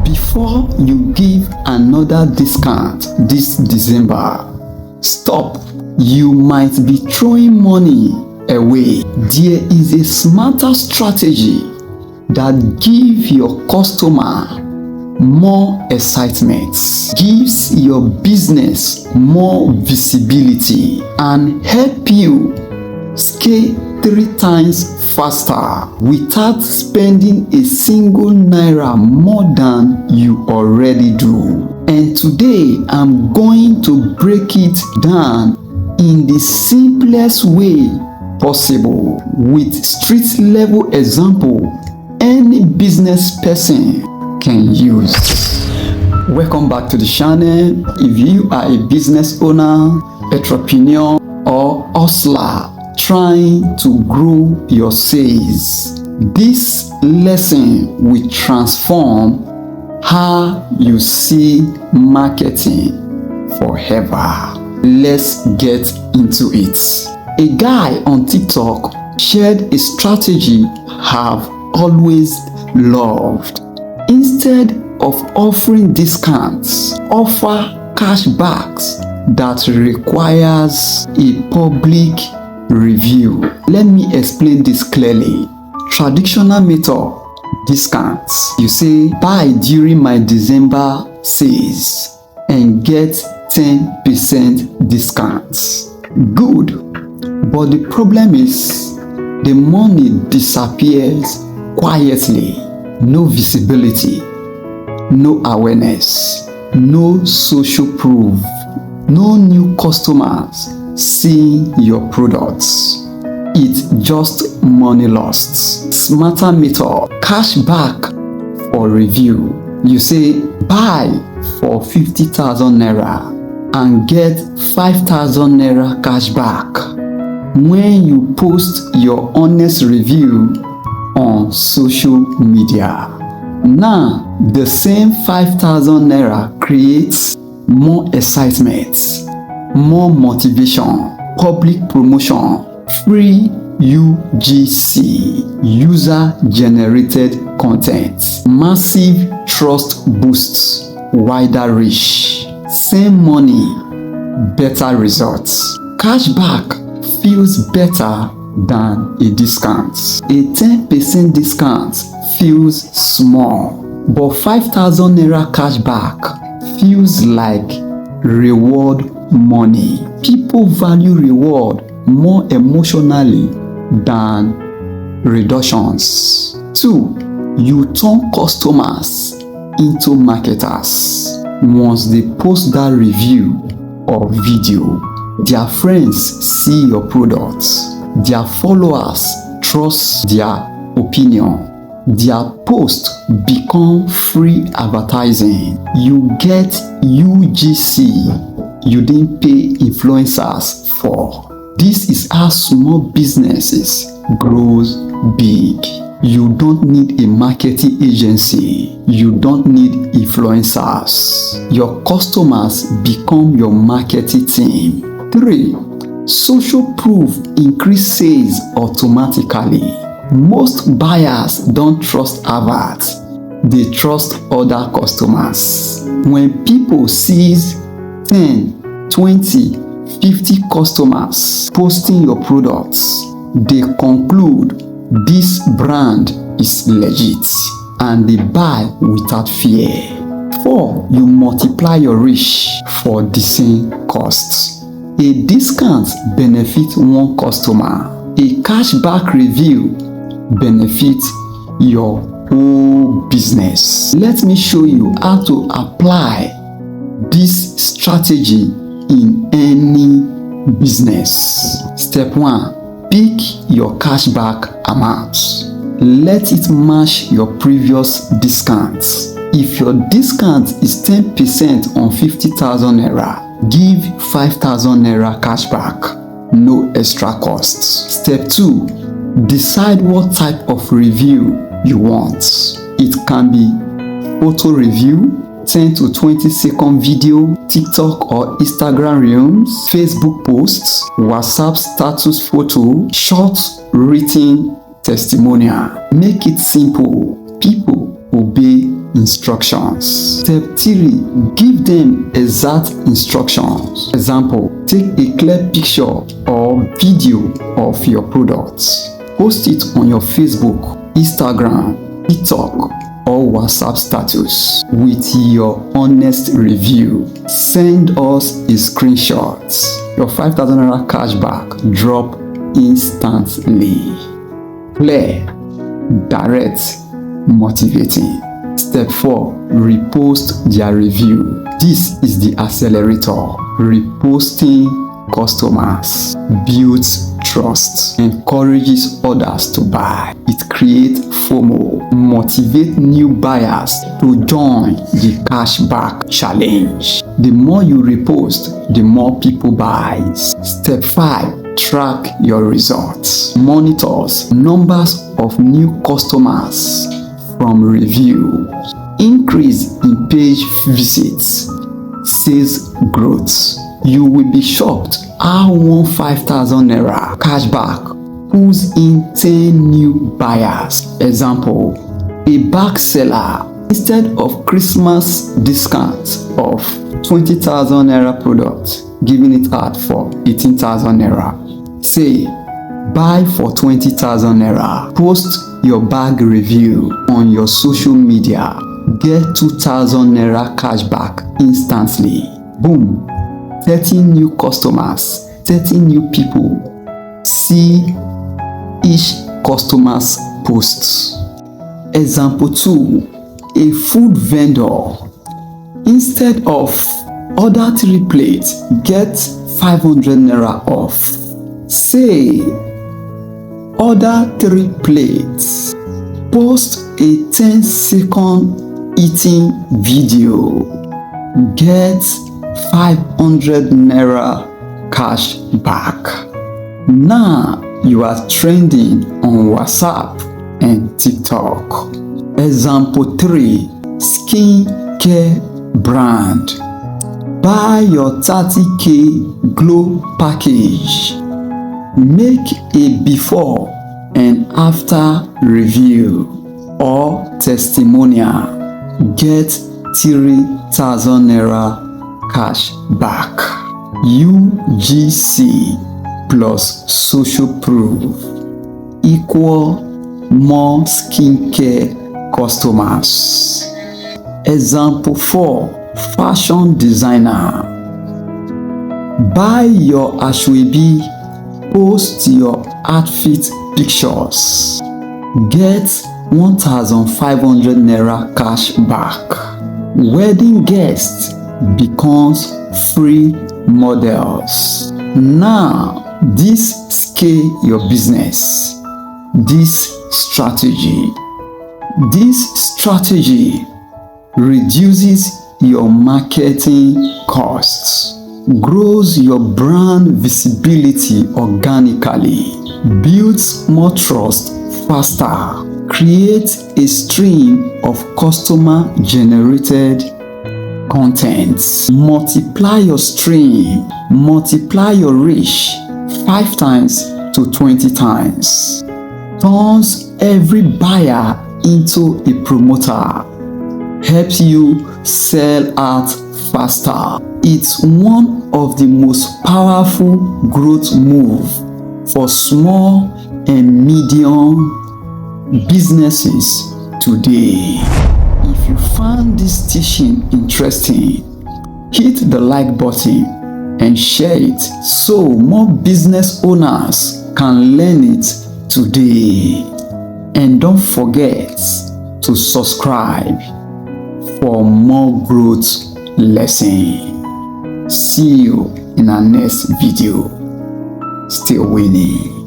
Before you give another discount this December, stop. You might be throwing money away. There is a smarter strategy that gives your customer more excitement, gives your business more visibility, and help you scale 3 times faster without spending a single naira more than you already do. And today I'm going to break it down in the simplest way possible with street level example any business person can use. Welcome back to the channel. If you are a business owner, entrepreneur, or hustler trying to grow your sales, this lesson will transform how you see marketing forever. Let's get into it. A guy on TikTok shared a strategy I've always loved. Instead of offering discounts, offer cashbacks that requires a public review. Let me explain this clearly. Traditional method, discounts. You say, buy during my December sales and get 10% discounts. Good, but the problem is the money disappears quietly. No visibility, no awareness, no social proof, no new customers seeing your products. It's just money lost. Smarter method, cashback for review. You say, buy for 50,000 naira and get 5,000 naira cashback when you post your honest review on social media. Now, the same 5,000 naira creates more excitement, more motivation, public promotion, free UGC, user generated content, massive trust boosts, wider reach, same money, better results. Cashback feels better than a discount. A 10% discount feels small, but 5,000 naira cashback feels like reward money. People value reward more emotionally than reductions. 2. You turn customers into marketers. Once they post that review or video, their friends see your products, their followers trust their opinion, their posts become free advertising. You get UGC you didn't pay influencers for. This is how small businesses grows big. You don't need a marketing agency. You don't need influencers. Your customers become your marketing team. 3. Social proof increase sales automatically. Most buyers don't trust adverts. They trust other customers. When people see 10, 20, 50 customers posting your products, they conclude this brand is legit and they buy without fear. 4. You multiply your reach for the same cost. A discount benefits one customer. A cashback review benefits your whole business. Let me show you how to apply this strategy in any business. Step 1. Pick your cashback amount. Let it match your previous discounts. If your discount is 10% on 50,000 naira, give 5,000 naira cashback. No extra costs. Step 2. Decide what type of review you want. It can be photo review, 10 to 20 second video, TikTok or Instagram reels, Facebook posts, WhatsApp status photo, short written testimonial. Make it simple. People obey instructions. Step 3. Give them exact instructions. Example, take a clear picture or video of your products. Post it on your Facebook, Instagram, TikTok, or WhatsApp status with your honest review. Send us a screenshot. Your 5,000 naira cashback drop instantly. Clear, direct, motivating. Step 4. Repost their review. This is the accelerator. Reposting customers builds trust, encourages others to buy. It creates FOMO, motivate new buyers to join the cashback challenge. The more you repost, the more people buy. Step 5. Track your results. Monitors numbers of new customers from reviews. Increase in page visits. Sales growth. You will be shocked how 5,000 naira cashback pulls in 10 new buyers. Example, a bag seller, instead of Christmas discount of 20,000 naira product, giving it out for 18,000 naira. Say, buy for 20,000 naira. Post your bag review on your social media. Get 2,000 naira cashback instantly. Boom. 30 new customers, 30 new people see each customer's posts. Example 2. A food vendor, instead of order 3 plates, get 500 naira off. Say, order 3 plates. Post a 10-second eating video. Get 500 naira cash back. Now you are trending on WhatsApp and TikTok. Example 3. Skincare brand. Buy your 30k glow package. Make a before and after review or testimonial. Get 3,000 naira cash back. UGC plus social proof equal more skincare customers. Example 4. Fashion designer. Buy your ashwebi, post your outfit pictures. Get 1,500 naira cash back. Wedding guests becomes free models. Now, this scale your business. This strategy reduces your marketing costs, grows your brand visibility organically, builds more trust faster, creates a stream of customer generated content. Multiply your stream, multiply your reach 5 times to 20 times. Turns every buyer into a promoter. Helps you sell out faster. It's one of the most powerful growth moves for small and medium businesses today. If you found this teaching interesting, hit the like button and share it so more business owners can learn it today. And don't forget to subscribe for more growth lessons. See you in our next video. Still winning.